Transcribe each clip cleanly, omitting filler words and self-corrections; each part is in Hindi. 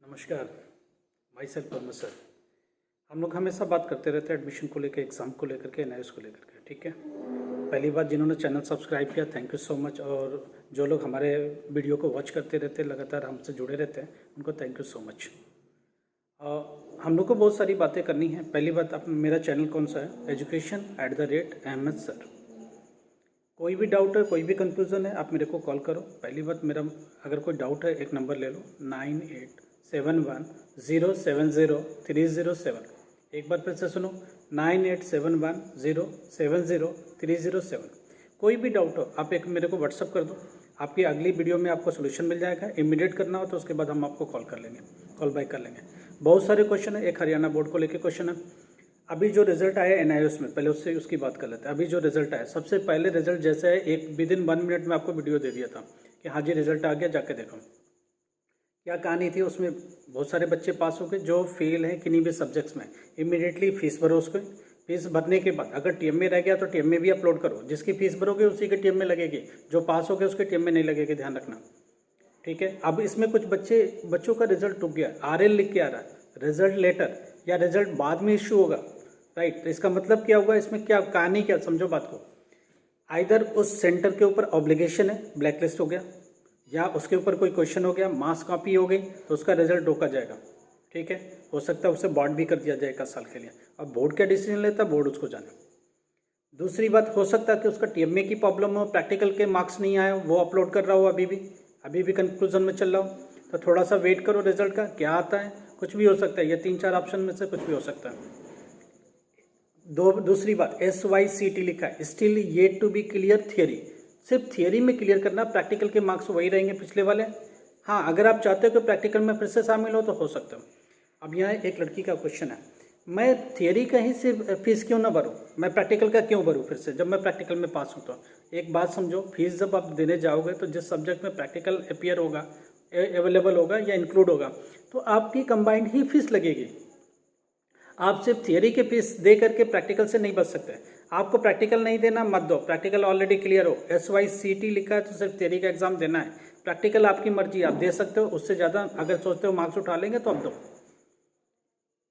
नमस्कार। My self Padma sir. हम लोग हमेशा बात करते रहते हैं एडमिशन को लेकर, एग्ज़ाम को लेकर के, एनआईएस को लेकर के। ठीक है, पहली बात जिन्होंने चैनल सब्सक्राइब किया थैंक यू सो मच, और जो लोग हमारे वीडियो को वॉच करते रहते हैं, लगातार हमसे जुड़े रहते हैं, उनको थैंक यू सो मच। हम लोग को बहुत सारी बातें करनी है। पहली बात, आप मेरा चैनल कौन सा है? education@ahmed sir. कोई भी डाउट है, कोई भी कंफ्यूजन है, आप मेरे को कॉल करो। पहली बात, मेरा अगर कोई डाउट है एक नंबर ले लो, 9871070307। एक बार फिर से सुनो, 9871070307। कोई भी डाउट हो आप एक मेरे को व्हाट्सअप कर दो, आपकी अगली वीडियो में आपको सोल्यूशन मिल जाएगा। इमीडिएट करना हो तो उसके बाद हम आपको कॉल कर लेंगे, कॉल बैक कर लेंगे। बहुत सारे क्वेश्चन है। एक हरियाणा बोर्ड को लेकर क्वेश्चन है। अभी जो रिजल्ट आया एनआईएस में, पहले उससे उसकी बात कर लेते हैं। अभी जो रिजल्ट आया, सबसे पहले रिजल्ट जैसे है, एक विदिन 1 मिनट में आपको वीडियो दे दिया था कि हाँ जी रिजल्ट आ गया, जाके देखो। क्या कहानी थी उसमें? बहुत सारे बच्चे पास हो गए जो फेल हैं किन्हीं भी सब्जेक्ट्स में। इमीडिएटली फीस भरो उसको। फीस भरने के बाद अगर टीएम में रह गया तो टीएम में भी अपलोड करो। जिसकी फीस भरोगे उसी के टीएम में लगेगी, जो पास हो गए उसके टीएम में नहीं लगेगी, ध्यान रखना। ठीक है। अब इसमें कुछ बच्चों का रिजल्ट रुक गया, आरएल लिख के आ रहा है, रिजल्ट लेटर, या रिजल्ट बाद में इश्यू होगा। राइट, तो इसका मतलब क्या होगा? इसमें क्या कहानी, क्या समझो बात को। आइदर उस सेंटर के ऊपर ऑब्लिगेशन है, ब्लैकलिस्ट हो गया, या उसके ऊपर कोई क्वेश्चन हो गया, मास कॉपी हो गई, तो उसका रिजल्ट रोका जाएगा। ठीक है, हो सकता है उसे बॉन्ड भी कर दिया जाए 1 साल के लिए। अब बोर्ड क्या डिसीजन लेता है, बोर्ड उसको जाने। दूसरी बात, हो सकता है कि उसका टीएमए की प्रॉब्लम हो, प्रैक्टिकल के मार्क्स नहीं आए हो, वो अपलोड कर रहा हो अभी भी कंक्लूजन में चल रहा हो, तो थोड़ा सा वेट करो रिजल्ट का, क्या आता है। कुछ भी हो सकता है, ये 3-4 ऑप्शन में से कुछ भी हो सकता है। दूसरी बात, SYCT लिखा है, still yet to be clear theory. सिर्फ थियरी में क्लियर करना, प्रैक्टिकल के मार्क्स वही रहेंगे पिछले वाले। हाँ, अगर आप चाहते हो कि प्रैक्टिकल में फिर से शामिल हो तो हो सकता है। अब यहाँ एक लड़की का क्वेश्चन है, मैं थियरी का ही सिर्फ फीस क्यों ना भरूँ, मैं प्रैक्टिकल का क्यों भरूँ फिर से, जब मैं प्रैक्टिकल में पास हूँ तो। एक बात समझो, फीस जब आप देने जाओगे तो जिस सब्जेक्ट में प्रैक्टिकल अपीयर होगा, अवेलेबल होगा या इंक्लूड होगा, तो आपकी कंबाइंड ही फीस लगेगी। आप सिर्फ थियरी के फीस दे करके प्रैक्टिकल से नहीं बच सकते। आपको प्रैक्टिकल नहीं देना, मत दो, प्रैक्टिकल ऑलरेडी क्लियर हो। SYCT लिखा है तो सिर्फ थियरी का एग्जाम देना है, प्रैक्टिकल आपकी मर्जी, आप दे सकते हो। उससे ज़्यादा अगर सोचते हो मार्क्स उठा लेंगे तो आप दो।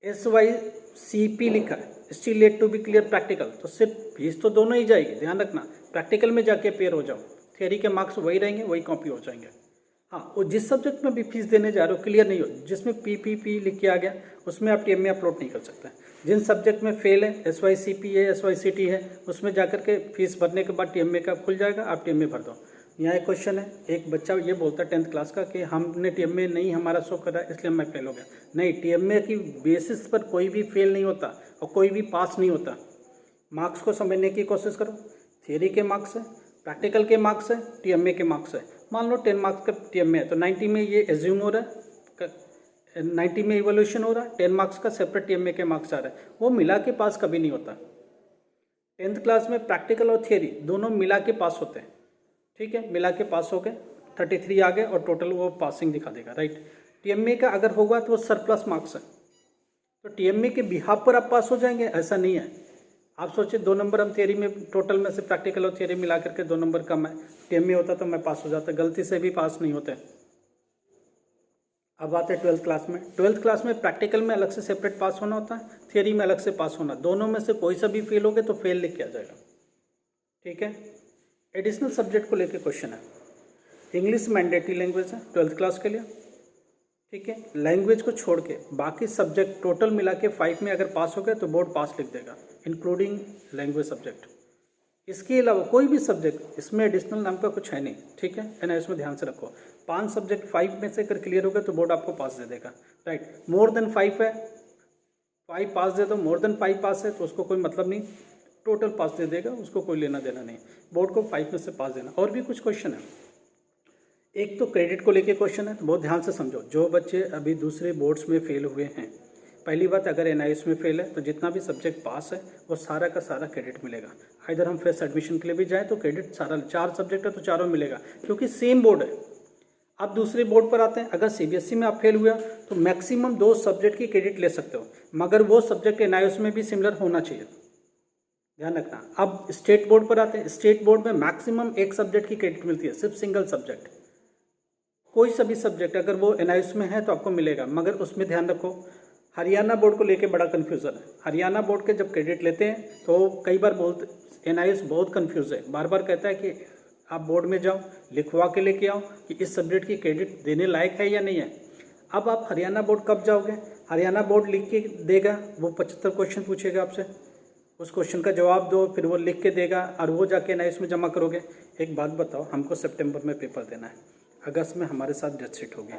SYCP लिखा है, still yet to be clear practical, तो सिर्फ फीस तो दोनों ही जाएगी, ध्यान रखना। प्रैक्टिकल में जाके अपेयर हो जाओ, थियरी के मार्क्स वही रहेंगे, वही कॉपी हो जाएंगे। हाँ, वो जिस सब्जेक्ट में भी फीस देने जा रहे हो क्लियर नहीं हो, जिसमें PPP लिख के आ गया, उसमें आप टीएम में अपलोड नहीं कर सकते। जिन सब्जेक्ट में फेल है, SYCP है, SYCT है, उसमें जाकर के फीस भरने के बाद टीएम में का खुल जाएगा, आप टीएम में भर दो। यहाँ एक क्वेश्चन है, एक बच्चा ये बोलता है 10th क्लास का कि हमने टीएम में नहीं हमारा शो करा इसलिए मैं फेल हो गया। नहीं, टीएम में की बेसिस पर कोई भी फेल नहीं होता और कोई भी पास नहीं होता। मार्क्स को समझने की कोशिश करो। थियरी के मार्क्स है, प्रैक्टिकल के मार्क्स है, टीएमए के मार्क्स है। मान लो 10 मार्क्स का टीएमए है तो 90 में ये एज्यूम हो रहा है, 90 में इवोल्यूशन हो रहा है, 10 मार्क्स का सेपरेट टीएमए के मार्क्स आ रहा है, वो मिला के पास कभी नहीं होता। 10th क्लास में प्रैक्टिकल और थियरी दोनों मिला के पास होते हैं। ठीक है, मिला के पास हो गए, 33 आ गए और टोटल वो पासिंग दिखा देगा। राइट, टीएमए का अगर होगा तो वो सरप्लस मार्क्स है, तो टीएमए के बिहाफ पर आप पास हो जाएंगे, ऐसा नहीं है। आप सोचिए 2 नंबर हम थियरी में, टोटल में से प्रैक्टिकल और थियरी मिला करके 2 नंबर कम है, टीएमए होता तो मैं पास हो जाता, गलती से भी पास नहीं होते। अब आते हैं 12th क्लास में। 12th क्लास में प्रैक्टिकल में अलग से सेपरेट पास होना होता है, थियरी में अलग से पास होना, दोनों में से कोई सा भी फेल हो गए तो फेल लिख के आ जाएगा। ठीक है। एडिशनल सब्जेक्ट को लेकर क्वेश्चन है, इंग्लिश मैंडेटरी लैंग्वेज है 12th क्लास के लिए। ठीक है, लैंग्वेज को छोड़ के बाकी सब्जेक्ट टोटल मिला के 5 में अगर पास हो गए तो बोर्ड पास लिख देगा, इंक्लूडिंग लैंग्वेज सब्जेक्ट। इसके अलावा कोई भी सब्जेक्ट, इसमें एडिशनल नाम का कुछ है नहीं। ठीक है, एनआईएस में ध्यान से रखो, 5 सब्जेक्ट 5 में से अगर क्लियर हो गए तो बोर्ड आपको पास दे देगा। राइट, मोर देन 5 है, 5 पास दे दो, मोर देन 5 पास है तो उसको कोई मतलब नहीं, टोटल पास दे देगा, उसको कोई लेना देना नहीं, बोर्ड को 5 में से पास देना। और भी कुछ क्वेश्चन है, एक तो क्रेडिट को लेके क्वेश्चन है, तो बहुत ध्यान से समझो। जो बच्चे अभी दूसरे बोर्ड्स में फेल हुए हैं, पहली बात, अगर एनआईएस में फेल है तो जितना भी सब्जेक्ट पास है वो सारा का सारा क्रेडिट मिलेगा। इधर हम फ्रेश एडमिशन के लिए भी जाएँ तो क्रेडिट सारा, 4 सब्जेक्ट है तो चारों मिलेगा, क्योंकि सेम बोर्ड है। आप दूसरे बोर्ड पर आते हैं, अगर सीबीएसई में आप फेल हुआ तो मैक्सिमम 2 सब्जेक्ट की क्रेडिट ले सकते हो, मगर वो सब्जेक्ट एनआईएस में भी सिमिलर होना चाहिए, ध्यान रखना। अब स्टेट बोर्ड पर आते हैं, स्टेट बोर्ड में मैक्सिमम 1 सब्जेक्ट की क्रेडिट मिलती है, सिर्फ सिंगल सब्जेक्ट। कोई सा भी सब्जेक्ट अगर वो एनआईएस में है तो आपको मिलेगा, मगर उसमें ध्यान रखो हरियाणा बोर्ड को लेके बड़ा कन्फ्यूज़न है। हरियाणा बोर्ड के जब क्रेडिट लेते हैं तो कई बार बोलते एनआईएस बहुत कन्फ्यूज़ है, बार बार कहता है कि आप बोर्ड में जाओ लिखवा के लेके आओ कि इस सब्जेक्ट की क्रेडिट देने लायक है या नहीं है। अब आप हरियाणा बोर्ड कब जाओगे? हरियाणा बोर्ड लिख के देगा, वो 75 क्वेश्चन पूछेगा आपसे, उस क्वेश्चन का जवाब दो, फिर वो लिख के देगा और वो जाके एनआईएस में जमा करोगे। एक बात बताओ, हमको सितंबर में पेपर देना है, अगस्त में हमारे साथ डेट शीट होगी,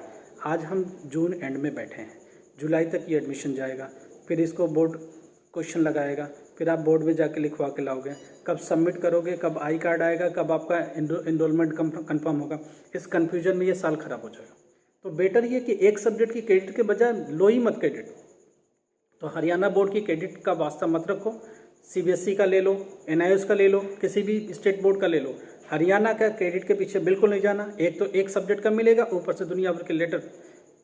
आज हम जून एंड में बैठे हैं, जुलाई तक ये एडमिशन जाएगा, फिर इसको बोर्ड क्वेश्चन लगाएगा, फिर आप बोर्ड में जाके लिखवा के लाओगे, कब सबमिट करोगे, कब आई कार्ड आएगा, कब आपका इनरोलमेंट कंफर्म होगा। इस कन्फ्यूजन में ये साल खराब हो जाएगा। तो बेटर ये कि एक सब्जेक्ट की क्रेडिट के बजाय लो ही मत क्रेडिट। तो हरियाणा बोर्ड की क्रेडिट का वास्ता मत रखो, सीबीएसई का ले लो, एनआईएस का ले लो, किसी भी स्टेट बोर्ड का ले लो, हरियाणा का क्रेडिट के पीछे बिल्कुल नहीं जाना। एक तो एक सब्जेक्ट का मिलेगा, ऊपर से दुनिया भर के लेटर,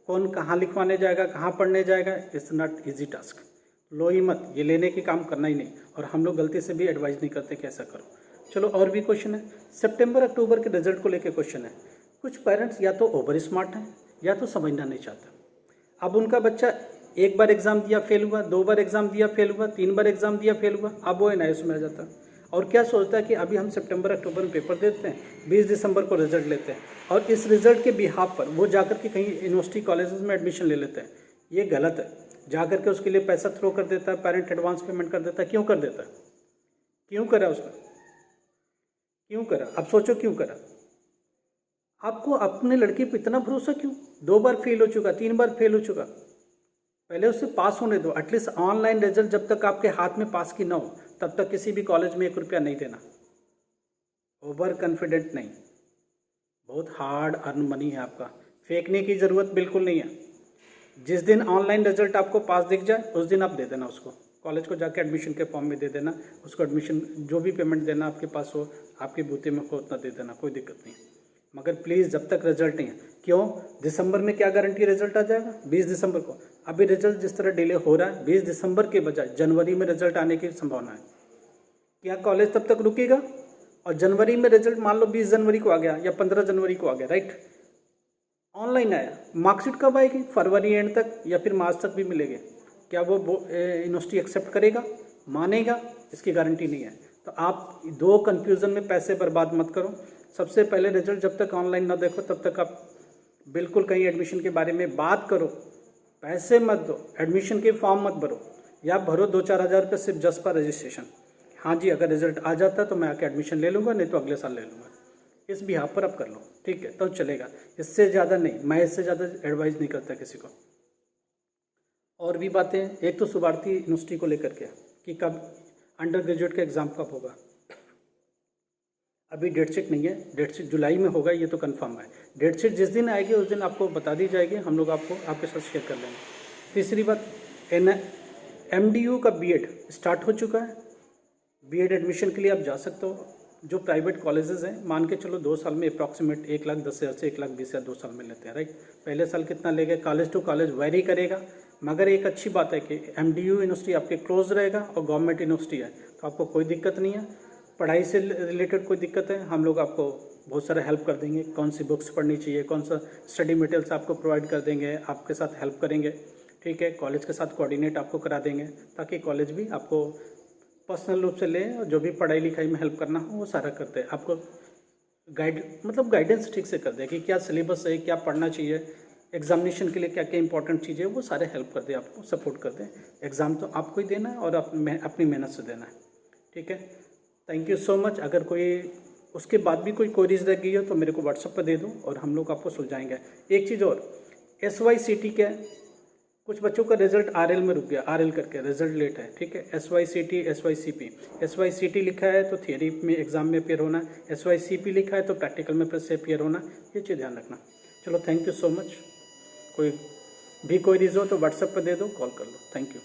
कौन कहाँ लिखवाने जाएगा, कहाँ पढ़ने जाएगा, इट्स नॉट ईजी टास्क। लो ही मत, ये लेने के काम करना ही नहीं। और हम लोग गलती से भी एडवाइस नहीं करते कि ऐसा करो। चलो और भी क्वेश्चन है, सितंबर अक्टूबर के रिजल्ट को लेकर क्वेश्चन है। कुछ पेरेंट्स या तो ओवर स्मार्ट हैं या तो समझना नहीं चाहता। अब उनका बच्चा एक बार एग्ज़ाम दिया फेल हुआ, 2 बार एग्ज़ाम दिया फेल हुआ, 3 बार एग्ज़ाम दिया फेल हुआ, अब वो एनआईएस में आ जाता है और क्या सोचता है कि अभी हम सितंबर अक्टूबर में पेपर देते हैं, 20 दिसंबर को रिजल्ट लेते हैं और इस रिजल्ट के बिहाफ पर वो जाकर के कहीं यूनिवर्सिटी कॉलेजेस में एडमिशन ले लेते हैं। ये गलत है। जाकर के उसके लिए पैसा थ्रो कर देता है, पेरेंट एडवांस पेमेंट कर देता है। क्यों कर देता है? क्यों करा उसने? क्यों करा? अब सोचो क्यों करा? आपको अपने लड़के पर इतना भरोसा क्यों? 2 बार फेल हो चुका, 3 बार फेल हो चुका, पहले उससे पास होने दो। एटलीस्ट ऑनलाइन रिजल्ट जब तक आपके हाथ में पास की ना हो तब तक किसी भी कॉलेज में 1 रुपया नहीं देना। ओवर कॉन्फिडेंट नहीं, बहुत हार्ड अर्न मनी है आपका, फेंकने की ज़रूरत बिल्कुल नहीं है। जिस दिन ऑनलाइन रिजल्ट आपको पास दिख जाए उस दिन आप दे देना उसको, कॉलेज को जाके एडमिशन के फॉर्म में दे देना उसको, एडमिशन जो भी पेमेंट देना आपके पास हो, आपके बूते में हो उतना दे देना, कोई दिक्कत नहीं। मगर प्लीज़ जब तक रिजल्ट नहीं है, क्यों? दिसंबर में क्या गारंटी रिजल्ट आ जाएगा? 20 दिसंबर को। अभी रिजल्ट जिस तरह डिले हो रहा है, 20 दिसंबर के बजाय जनवरी में रिजल्ट आने की संभावना है। क्या कॉलेज तब तक रुकेगा? और जनवरी में रिजल्ट मान लो 20 जनवरी को आ गया या 15 जनवरी को आ गया, राइट, ऑनलाइन आया, मार्कशीट कब आएगी? फरवरी एंड तक या फिर मार्च तक भी मिलेगी। क्या वो यूनिवर्सिटी एक्सेप्ट करेगा, मानेगा? इसकी गारंटी नहीं है। तो आप 2 कन्फ्यूज़न में पैसे बर्बाद मत करो। सबसे पहले रिजल्ट जब तक ऑनलाइन ना देखो तब तक आप बिल्कुल कहीं एडमिशन के बारे में बात करो, पैसे मत दो, एडमिशन के फॉर्म मत भरो, या भरो 2-4 हज़ार रुपये सिर्फ जस्ट फॉर रजिस्ट्रेशन। हाँ जी, अगर रिजल्ट आ जाता है तो मैं आके एडमिशन ले लूँगा, नहीं तो अगले साल ले लूँगा। इस बिहाफ पर आप कर लो, ठीक है, तो चलेगा। इससे ज़्यादा नहीं, मैं इससे ज़्यादा एडवाइस नहीं करता किसी को। और भी बातें, एक तो सुभारती यूनिवर्सिटी को लेकर के कि कब अंडर ग्रेजुएट का एग्ज़ाम कब होगा, अभी डेट शीट नहीं है, डेट शीट जुलाई में होगा, ये तो कंफर्म है। डेट शीट जिस दिन आएगी उस दिन आपको बता दी जाएगी, हम लोग आपको आपके साथ शेयर कर लेंगे। तीसरी बात, MDU का बीएड स्टार्ट हो चुका है। बीएड एडमिशन के लिए आप जा सकते हो। जो प्राइवेट कॉलेजेस हैं, मान के चलो 2 साल में अप्रॉक्सीमेट 1,10,000 से 1,20,000 2 साल में लेते हैं, राइट। पहले साल कितना लेगा, कॉलेज टू कॉलेज वेरी करेगा, मगर एक अच्छी बात है कि MDU यूनिवर्सिटी आपके क्लोज रहेगा और गवर्नमेंट यूनिवर्सिटी है, तो आपको कोई दिक्कत नहीं है। पढ़ाई से रिलेटेड कोई दिक्कत है, हम लोग आपको बहुत सारा हेल्प कर देंगे, कौन सी बुक्स पढ़नी चाहिए, कौन सा स्टडी मटेरियल्स आपको प्रोवाइड कर देंगे, आपके साथ हेल्प करेंगे, ठीक है। कॉलेज के साथ कोऑर्डिनेट आपको करा देंगे ताकि कॉलेज भी आपको पर्सनल रूप से ले और जो भी पढ़ाई लिखाई में हेल्प करना हो वो सारा करते हैं। आपको गाइडेंस ठीक से कर दे कि क्या सिलेबस है, क्या पढ़ना चाहिए, एग्जामिनेशन के लिए क्या क्या इंपॉर्टेंट चीज़ें, वो सारे हेल्प कर दे, आपको सपोर्ट कर दे। एग्ज़ाम तो आपको ही देना है और अपनी मेहनत से देना है, ठीक है। Thank you so much. अगर कोई उसके बाद भी कोई क्वेरीज रह गई हो तो मेरे को व्हाट्सएप पर दे दो और हम लोग आपको सुलझाएंगे। एक चीज़ और, SYCT क्या है, कुछ बच्चों का रिजल्ट RL में रुक गया, RL करके रिजल्ट लेट है, ठीक है। SYCT SYCP, SYCT लिखा है तो थियरी में एग्जाम में अपियर होना, SYCP लिखा है तो प्रैक्टिकल में से अपियर होना, ये चीज़ ध्यान रखना। चलो थैंक यू सो मच। कोई भी क्वेरीज हो तो व्हाट्सएप पर दे दो, कॉल कर लो। Thank you.